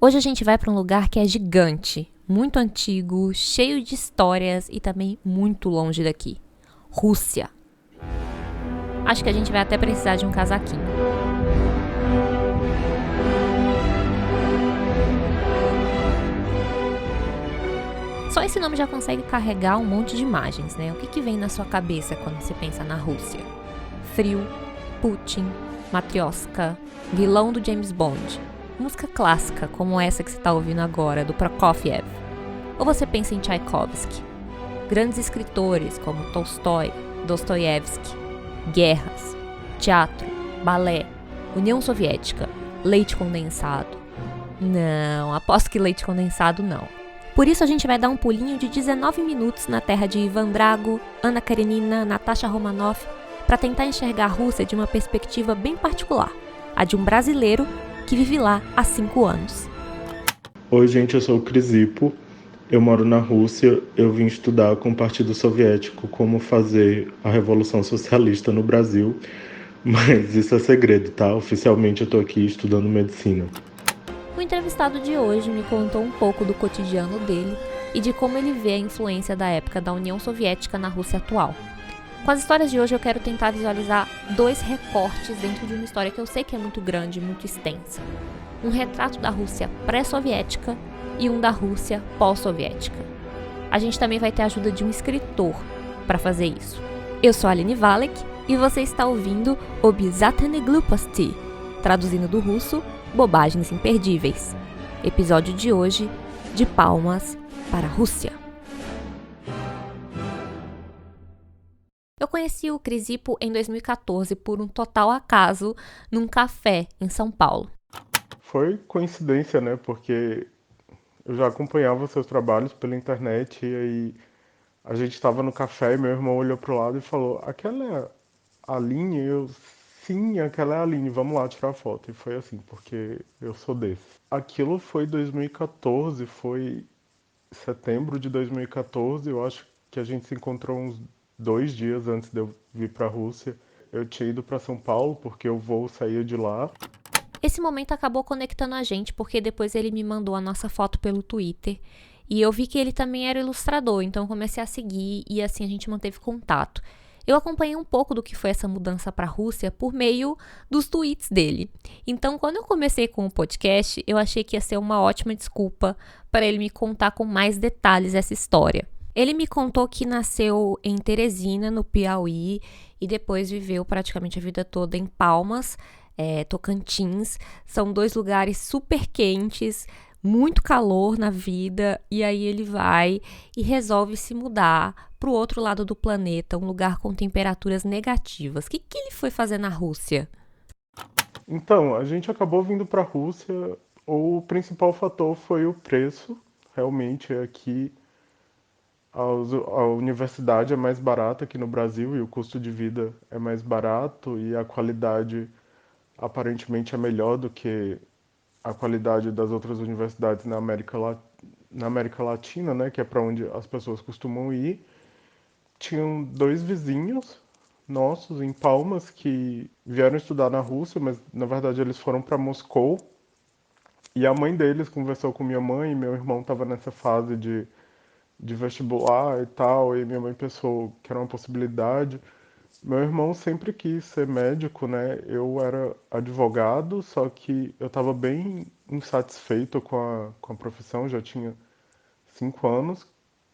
Hoje a gente vai para um lugar que é gigante, muito antigo, cheio de histórias e também muito longe daqui. Rússia. Acho que a gente vai até precisar de um casaquinho. Só esse nome já consegue carregar um monte de imagens, né? O que vem na sua cabeça quando você pensa na Rússia? Frio, Putin, matrioska, vilão do James Bond, música clássica como essa que você está ouvindo agora, do Prokofiev. Ou você pensa em Tchaikovsky, grandes escritores como Tolstói, Dostoiévski, guerras, teatro, balé, União Soviética, leite condensado. Não, aposto que leite condensado não. Por isso a gente vai dar um pulinho de 19 minutos na terra de Ivan Drago, Anna Karenina, Natasha Romanoff, para tentar enxergar a Rússia de uma perspectiva bem particular, a de um brasileiro que vive lá há 5 anos. Oi gente, eu sou o Crisipo, eu moro na Rússia, eu vim estudar com o Partido Soviético como fazer a Revolução Socialista no Brasil, mas isso é segredo, tá? Oficialmente eu tô aqui estudando medicina. O entrevistado de hoje me contou um pouco do cotidiano dele e de como ele vê a influência da época da União Soviética na Rússia atual. Com as histórias de hoje eu quero tentar visualizar 2 recortes dentro de uma história que eu sei que é muito grande, muito extensa. Um retrato da Rússia pré-soviética e um da Rússia pós-soviética. A gente também vai ter a ajuda de um escritor para fazer isso. Eu sou a Aline Valek e você está ouvindo Obязательные глупости, traduzindo do russo, bobagens imperdíveis. Episódio de hoje, de Palmas para a Rússia. Eu conheci o Crisipo em 2014 por um total acaso num café em São Paulo. Foi coincidência, né? Porque eu já acompanhava seus trabalhos pela internet e aí a gente estava no café e meu irmão olhou pro lado e falou: aquela é a Aline? Eu, sim, aquela é a Aline, vamos lá tirar foto. E foi assim, porque eu sou desse. Aquilo foi 2014, foi setembro de 2014, eu acho que a gente se encontrou uns 2 dias antes de eu vir para a Rússia. Eu tinha ido para São Paulo porque o voo saía de lá. Esse momento acabou conectando a gente porque depois ele me mandou a nossa foto pelo Twitter e eu vi que ele também era ilustrador, então eu comecei a seguir e assim a gente manteve contato. Eu acompanhei um pouco do que foi essa mudança para a Rússia por meio dos tweets dele. Então, quando eu comecei com o podcast, eu achei que ia ser uma ótima desculpa para ele me contar com mais detalhes essa história. Ele me contou que nasceu em Teresina, no Piauí, e depois viveu praticamente a vida toda em Palmas, Tocantins. São 2 lugares super quentes, muito calor na vida, e aí ele vai e resolve se mudar para o outro lado do planeta, um lugar com temperaturas negativas. O que ele foi fazer na Rússia? Então, a gente acabou vindo para a Rússia. O principal fator foi o preço. Realmente, aqui a universidade é mais barata que no Brasil e o custo de vida é mais barato e a qualidade aparentemente é melhor do que a qualidade das outras universidades na América Latina, né, que é para onde as pessoas costumam ir. Tinham 2 vizinhos nossos em Palmas que vieram estudar na Rússia, mas na verdade eles foram para Moscou. E a mãe deles conversou com minha mãe, e meu irmão estava nessa fase de vestibular e tal, e minha mãe pensou que era uma possibilidade. Meu irmão sempre quis ser médico, né? Eu era advogado, só que eu estava bem insatisfeito com a profissão, já tinha 5 anos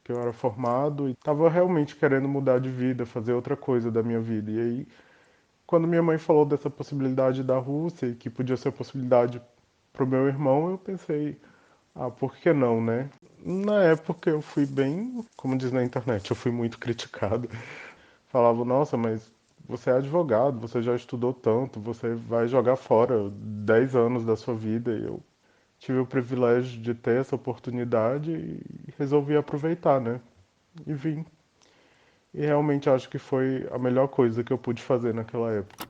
que eu era formado e estava realmente querendo mudar de vida, fazer outra coisa da minha vida. E aí, quando minha mãe falou dessa possibilidade da Rússia e que podia ser possibilidade para o meu irmão, eu pensei, ah, por que não, né? Na época eu fui bem, como diz na internet, eu fui muito criticado. Falavam, nossa, mas você é advogado, você já estudou tanto, você vai jogar fora 10 anos da sua vida. E eu tive o privilégio de ter essa oportunidade e resolvi aproveitar, né? E vim. E realmente acho que foi a melhor coisa que eu pude fazer naquela época.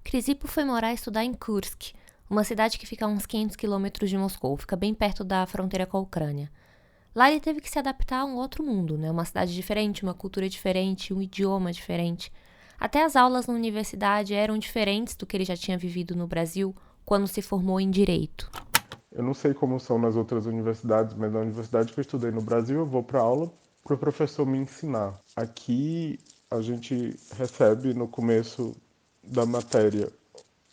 Crisipo foi morar e estudar em Kursk, uma cidade que fica a uns 500 quilômetros de Moscou, fica bem perto da fronteira com a Ucrânia. Lá ele teve que se adaptar a um outro mundo, né? Uma cidade diferente, uma cultura diferente, um idioma diferente. Até as aulas na universidade eram diferentes do que ele já tinha vivido no Brasil quando se formou em Direito. Eu não sei como são nas outras universidades, mas na universidade que eu estudei no Brasil, eu vou para aula para o professor me ensinar. Aqui a gente recebe no começo da matéria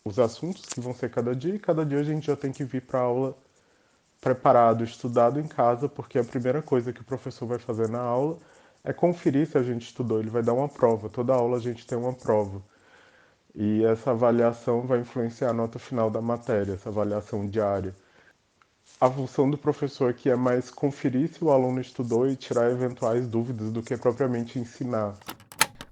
os assuntos que vão ser cada dia, e cada dia a gente já tem que vir para a aula preparado, estudado em casa, porque a primeira coisa que o professor vai fazer na aula é conferir se a gente estudou. Ele vai dar uma prova. Toda aula a gente tem uma prova. E essa avaliação vai influenciar a nota final da matéria, essa avaliação diária. A função do professor aqui é mais conferir se o aluno estudou e tirar eventuais dúvidas do que propriamente ensinar.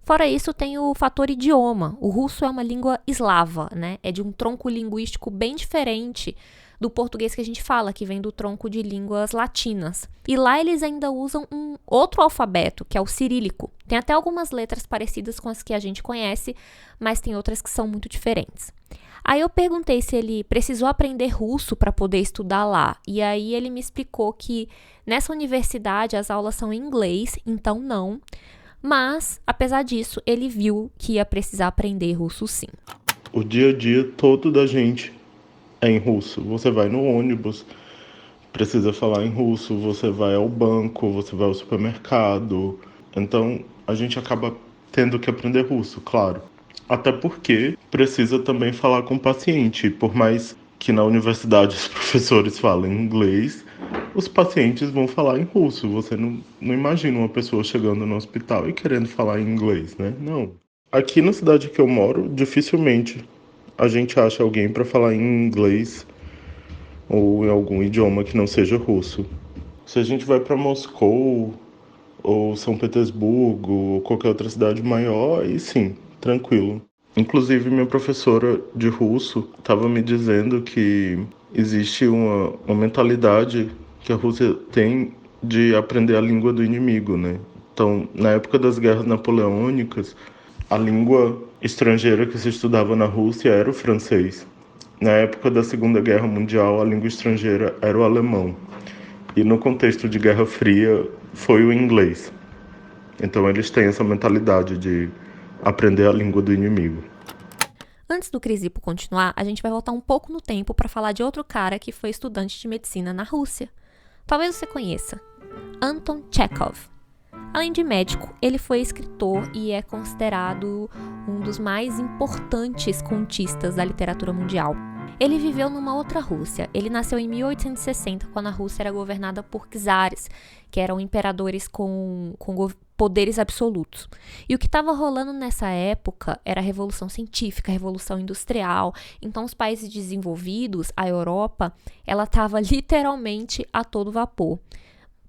Fora isso, tem o fator idioma. O russo é uma língua eslava, né? É de um tronco linguístico bem diferente do português que a gente fala, que vem do tronco de línguas latinas. E lá eles ainda usam um outro alfabeto, que é o cirílico. Tem até algumas letras parecidas com as que a gente conhece, mas tem outras que são muito diferentes. Aí eu perguntei se ele precisou aprender russo para poder estudar lá. E aí ele me explicou que nessa universidade as aulas são em inglês, então não. Mas, apesar disso, ele viu que ia precisar aprender russo sim. O dia a dia todo da gente é em russo. Você vai no ônibus, precisa falar em russo, você vai ao banco, você vai ao supermercado. Então, a gente acaba tendo que aprender russo, claro. Até porque precisa também falar com o paciente. Por mais que na universidade os professores falem inglês, os pacientes vão falar em russo. Você não imagina uma pessoa chegando no hospital e querendo falar em inglês, né? Não. Aqui na cidade que eu moro, dificilmente a gente acha alguém para falar em inglês ou em algum idioma que não seja russo. Se a gente vai para Moscou ou São Petersburgo ou qualquer outra cidade maior, aí sim, tranquilo. Inclusive, minha professora de russo estava me dizendo que existe uma mentalidade que a Rússia tem de aprender a língua do inimigo, né? Então, na época das guerras napoleônicas, a língua estrangeira que se estudava na Rússia era o francês. Na época da Segunda Guerra Mundial, a língua estrangeira era o alemão. E no contexto de Guerra Fria, foi o inglês. Então eles têm essa mentalidade de aprender a língua do inimigo. Antes do Crisipo continuar, a gente vai voltar um pouco no tempo para falar de outro cara que foi estudante de medicina na Rússia. Talvez você conheça. Anton Chekhov. Além de médico, ele foi escritor e é considerado um dos mais importantes contistas da literatura mundial. Ele viveu numa outra Rússia. Ele nasceu em 1860, quando a Rússia era governada por czares, que eram imperadores com poderes absolutos. E o que estava rolando nessa época era a Revolução Científica, a Revolução Industrial. Então, os países desenvolvidos, a Europa, ela estava literalmente a todo vapor.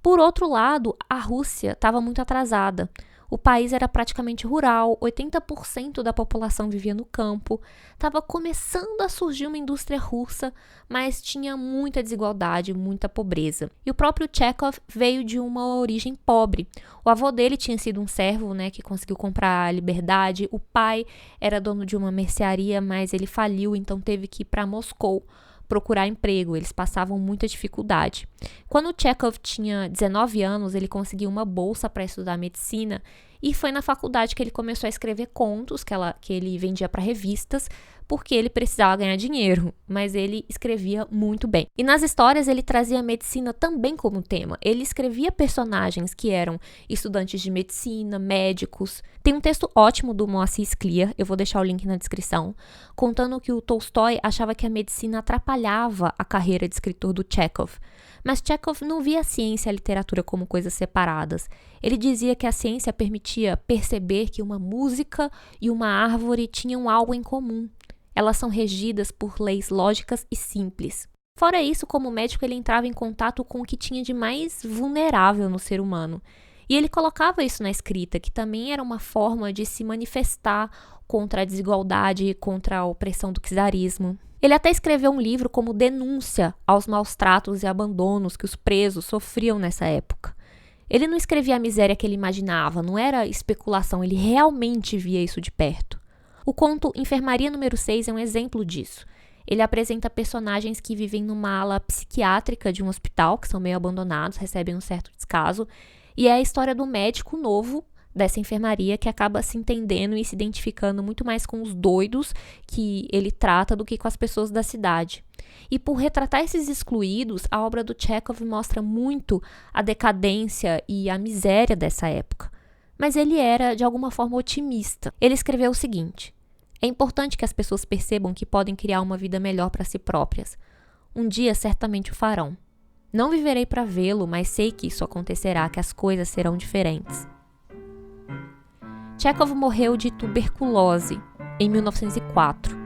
Por outro lado, a Rússia estava muito atrasada. O país era praticamente rural, 80% da população vivia no campo, estava começando a surgir uma indústria russa, mas tinha muita desigualdade, muita pobreza. E o próprio Chekhov veio de uma origem pobre. O avô dele tinha sido um servo, né, que conseguiu comprar a liberdade. O pai era dono de uma mercearia, mas ele faliu, então teve que ir para Moscou procurar emprego, eles passavam muita dificuldade. Quando Chekhov tinha 19 anos, ele conseguiu uma bolsa para estudar medicina e foi na faculdade que ele começou a escrever contos que ele vendia para revistas, porque ele precisava ganhar dinheiro, mas ele escrevia muito bem. E nas histórias ele trazia a medicina também como tema. Ele escrevia personagens que eram estudantes de medicina, médicos. Tem um texto ótimo do Moacir Scliar, eu vou deixar o link na descrição, contando que o Tolstói achava que a medicina atrapalhava a carreira de escritor do Chekhov. Mas Chekhov não via a ciência e a literatura como coisas separadas. Ele dizia que a ciência permitia perceber que uma música e uma árvore tinham algo em comum. Elas são regidas por leis lógicas e simples. Fora isso, como médico, ele entrava em contato com o que tinha de mais vulnerável no ser humano. E ele colocava isso na escrita, que também era uma forma de se manifestar contra a desigualdade e contra a opressão do czarismo. Ele até escreveu um livro como denúncia aos maus tratos e abandonos que os presos sofriam nessa época. Ele não escrevia a miséria que ele imaginava, não era especulação, ele realmente via isso de perto. O conto Enfermaria número 6 é um exemplo disso. Ele apresenta personagens que vivem numa ala psiquiátrica de um hospital, que são meio abandonados, recebem um certo descaso, e é a história do médico novo dessa enfermaria que acaba se entendendo e se identificando muito mais com os doidos que ele trata do que com as pessoas da cidade. E por retratar esses excluídos, a obra do Chekhov mostra muito a decadência e a miséria dessa época. Mas ele era, de alguma forma, otimista. Ele escreveu o seguinte: é importante que as pessoas percebam que podem criar uma vida melhor para si próprias. Um dia certamente o farão. Não viverei para vê-lo, mas sei que isso acontecerá, que as coisas serão diferentes. Chekhov morreu de tuberculose em 1904,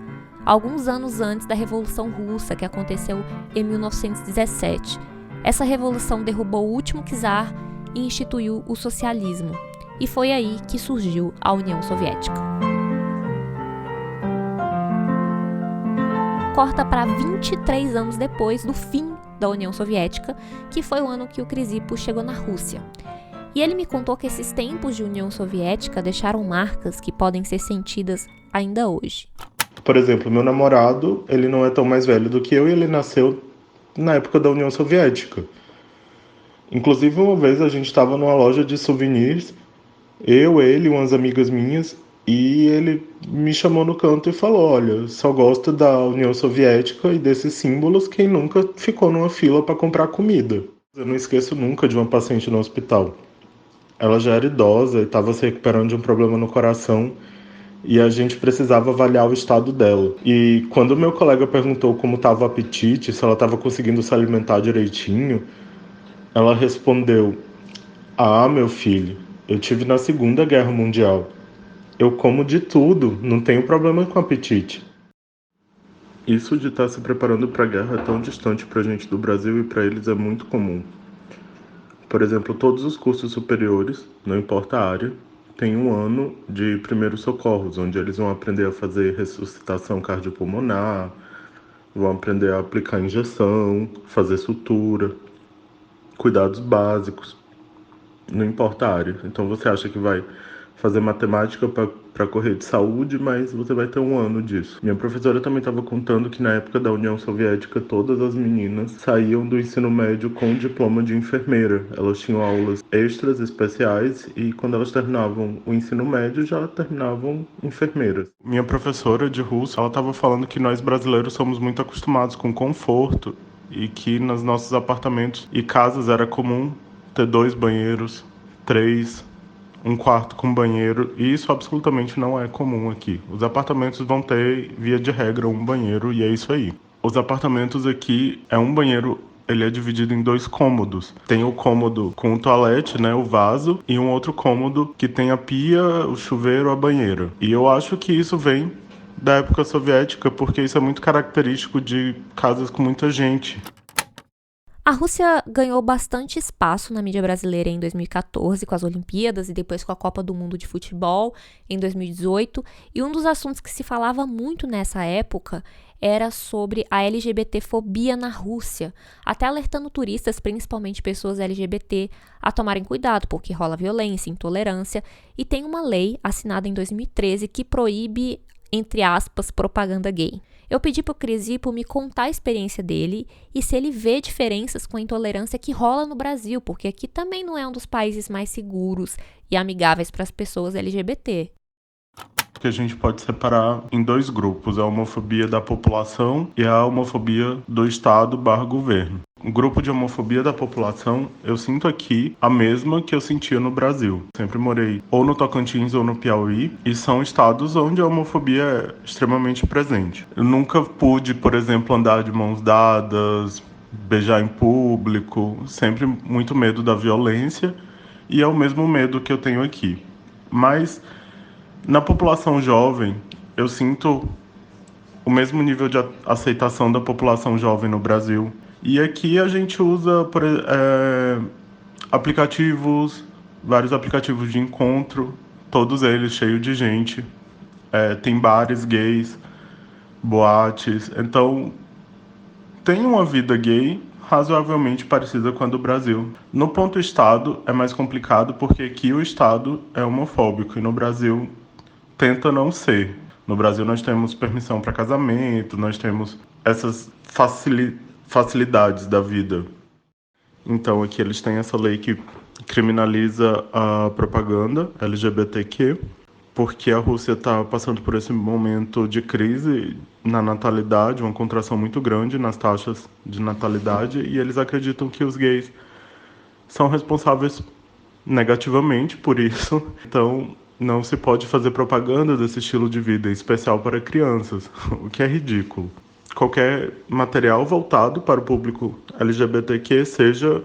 alguns anos antes da Revolução Russa, que aconteceu em 1917. Essa revolução derrubou o último czar e instituiu o socialismo. E foi aí que surgiu a União Soviética. Corta para 23 anos depois do fim da União Soviética, que foi o ano que o Chrysippos chegou na Rússia. E ele me contou que esses tempos de União Soviética deixaram marcas que podem ser sentidas ainda hoje. Por exemplo, meu namorado, ele não é tão mais velho do que eu e ele nasceu na época da União Soviética. Inclusive, uma vez a gente estava numa loja de souvenirs, eu, ele e umas amigas minhas, e ele me chamou no canto e falou: olha, só gosta da União Soviética e desses símbolos quem nunca ficou numa fila para comprar comida. Eu não esqueço nunca de uma paciente no hospital. Ela já era idosa e estava se recuperando de um problema no coração e a gente precisava avaliar o estado dela. E quando o meu colega perguntou como estava o apetite, se ela estava conseguindo se alimentar direitinho, ela respondeu: ah, meu filho, eu tive na Segunda Guerra Mundial. Eu como de tudo, não tenho problema com apetite. Isso de estar se preparando para a guerra é tão distante para a gente do Brasil e para eles é muito comum. Por exemplo, todos os cursos superiores, não importa a área, têm um ano de primeiros socorros, onde eles vão aprender a fazer ressuscitação cardiopulmonar, vão aprender a aplicar injeção, fazer sutura, cuidados básicos, não importa a área. Então você acha que vai fazer matemática para correr de saúde, mas você vai ter um ano disso. Minha professora também estava contando que na época da União Soviética todas as meninas saíam do ensino médio com diploma de enfermeira. Elas tinham aulas extras especiais e quando elas terminavam o ensino médio já terminavam enfermeiras. Minha professora de russo, ela estava falando que nós brasileiros somos muito acostumados com conforto e que nos nossos apartamentos e casas era comum ter 2 banheiros, 3, um quarto com banheiro, e isso absolutamente não é comum aqui. Os apartamentos vão ter, via de regra, um banheiro, e é isso aí. Os apartamentos aqui, um banheiro, ele é dividido em 2 cômodos. Tem o cômodo com o toalete, né, o vaso, e um outro cômodo que tem a pia, o chuveiro, a banheira. E eu acho que isso vem da época soviética, porque isso é muito característico de casas com muita gente. A Rússia ganhou bastante espaço na mídia brasileira em 2014 com as Olimpíadas e depois com a Copa do Mundo de Futebol em 2018. E um dos assuntos que se falava muito nessa época era sobre a LGBTfobia na Rússia, até alertando turistas, principalmente pessoas LGBT, a tomarem cuidado, porque rola violência, intolerância, e tem uma lei assinada em 2013 que proíbe, entre aspas, propaganda gay. Eu pedi pro Chrysippos me contar a experiência dele e se ele vê diferenças com a intolerância que rola no Brasil, porque aqui também não é um dos países mais seguros e amigáveis para as pessoas LGBT. Que a gente pode separar em 2 grupos, a homofobia da população e a homofobia do Estado/governo. O grupo de homofobia da população, eu sinto aqui a mesma que eu sentia no Brasil. Sempre morei ou no Tocantins ou no Piauí, e são estados onde a homofobia é extremamente presente. Eu nunca pude, por exemplo, andar de mãos dadas, beijar em público, sempre muito medo da violência, e é o mesmo medo que eu tenho aqui. Mas na população jovem, eu sinto o mesmo nível de aceitação da população jovem no Brasil. E aqui a gente usa aplicativos, vários aplicativos de encontro, todos eles cheios de gente. Tem bares gays, boates. Então, tem uma vida gay razoavelmente parecida com a do Brasil. No ponto Estado, é mais complicado porque aqui o Estado é homofóbico e no Brasil tenta não ser. No Brasil nós temos permissão para casamento, nós temos essas facilidades da vida. Então aqui eles têm essa lei que criminaliza a propaganda LGBTQ, porque a Rússia está passando por esse momento de crise na natalidade, uma contração muito grande nas taxas de natalidade, e eles acreditam que os gays são responsáveis negativamente por isso. Então, não se pode fazer propaganda desse estilo de vida, em especial para crianças, o que é ridículo. Qualquer material voltado para o público LGBTQ seja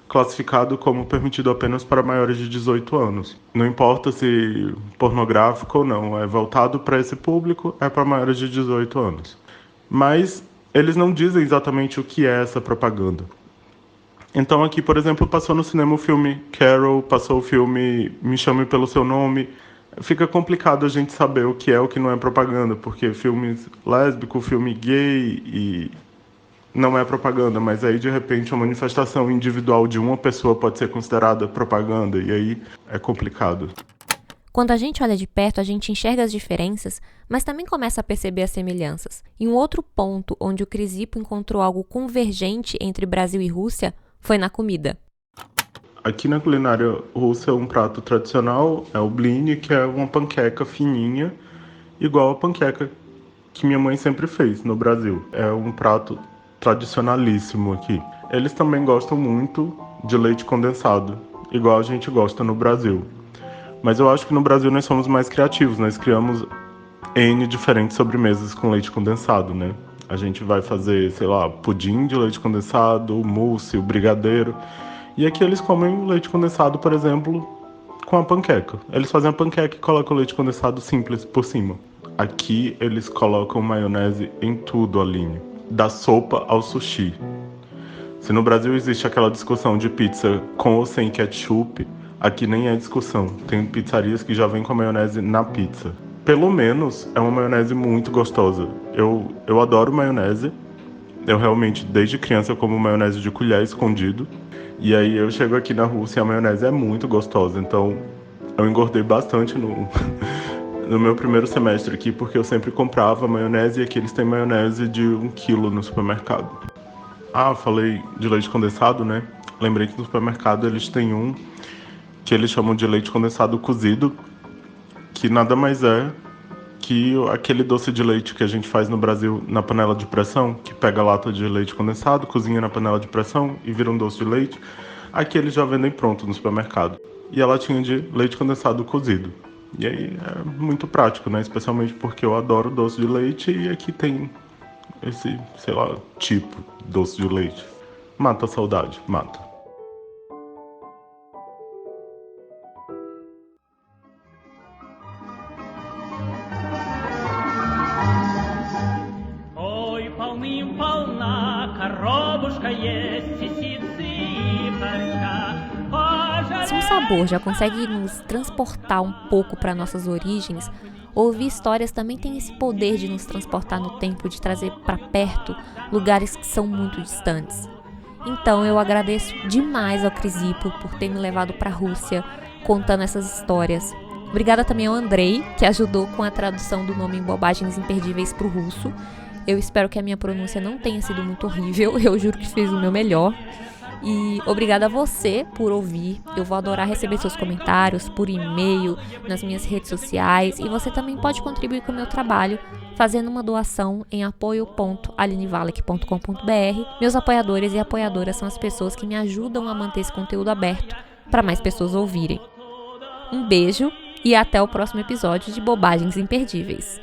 classificado como permitido apenas para maiores de 18 anos. Não importa se pornográfico ou não, é voltado para esse público, é para maiores de 18 anos. Mas eles não dizem exatamente o que é essa propaganda. Então aqui, por exemplo, passou no cinema o filme Carol, passou o filme Me Chame Pelo Seu Nome. Fica complicado a gente saber o que é o que não é propaganda, porque filmes lésbicos, filme gay e não é propaganda, mas aí de repente uma manifestação individual de uma pessoa pode ser considerada propaganda, e aí é complicado. Quando a gente olha de perto, a gente enxerga as diferenças, mas também começa a perceber as semelhanças. E um outro ponto onde o Crisipo encontrou algo convergente entre Brasil e Rússia foi na comida. Aqui na culinária russa, um prato tradicional é o blini, que é uma panqueca fininha, igual a panqueca que minha mãe sempre fez no Brasil. É um prato tradicionalíssimo aqui. Eles também gostam muito de leite condensado, igual a gente gosta no Brasil. Mas eu acho que no Brasil nós somos mais criativos, nós criamos N diferentes sobremesas com leite condensado, né? A gente vai fazer, sei lá, pudim de leite condensado, mousse, o brigadeiro. E aqui eles comem o leite condensado, por exemplo, com a panqueca. Eles fazem a panqueca e colocam o leite condensado simples por cima. Aqui eles colocam maionese em tudo, Aline. Da sopa ao sushi. Se no Brasil existe aquela discussão de pizza com ou sem ketchup, aqui nem é discussão. Tem pizzarias que já vêm com a maionese na pizza. Pelo menos é uma maionese muito gostosa. Eu adoro maionese. Eu realmente, desde criança, como maionese de colher escondido. E aí eu chego aqui na Rússia e a maionese é muito gostosa. Então eu engordei bastante no meu primeiro semestre aqui, porque eu sempre comprava maionese, e aqui eles têm maionese de 1 quilo no supermercado. Ah, falei de leite condensado, né? Lembrei que no supermercado eles têm um que eles chamam de leite condensado cozido, que nada mais é que aquele doce de leite que a gente faz no Brasil na panela de pressão, que pega a lata de leite condensado, cozinha na panela de pressão e vira um doce de leite. Aqui eles já vendem pronto no supermercado. E a latinha de leite condensado cozido. E aí é muito prático, né? Especialmente porque eu adoro doce de leite e aqui tem esse, sei lá, tipo doce de leite. Mata a saudade, mata. Ой, полным-полна, коробушка есть, сисицы и парочка. Se um sabor já consegue nos transportar um pouco para nossas origens, ouvir histórias também tem esse poder de nos transportar no tempo, de trazer para perto lugares que são muito distantes. Então eu agradeço demais ao Crisipo por ter me levado para a Rússia contando essas histórias. Obrigada também ao Andrei, que ajudou com a tradução do nome em Bobagens Imperdíveis para o russo. Eu espero que a minha pronúncia não tenha sido muito horrível, eu juro que fiz o meu melhor. E obrigada a você por ouvir. Eu vou adorar receber seus comentários por e-mail, nas minhas redes sociais. E você também pode contribuir com o meu trabalho fazendo uma doação em apoio.alinevalek.com.br. Meus apoiadores e apoiadoras são as pessoas que me ajudam a manter esse conteúdo aberto para mais pessoas ouvirem. Um beijo e até o próximo episódio de Bobagens Imperdíveis.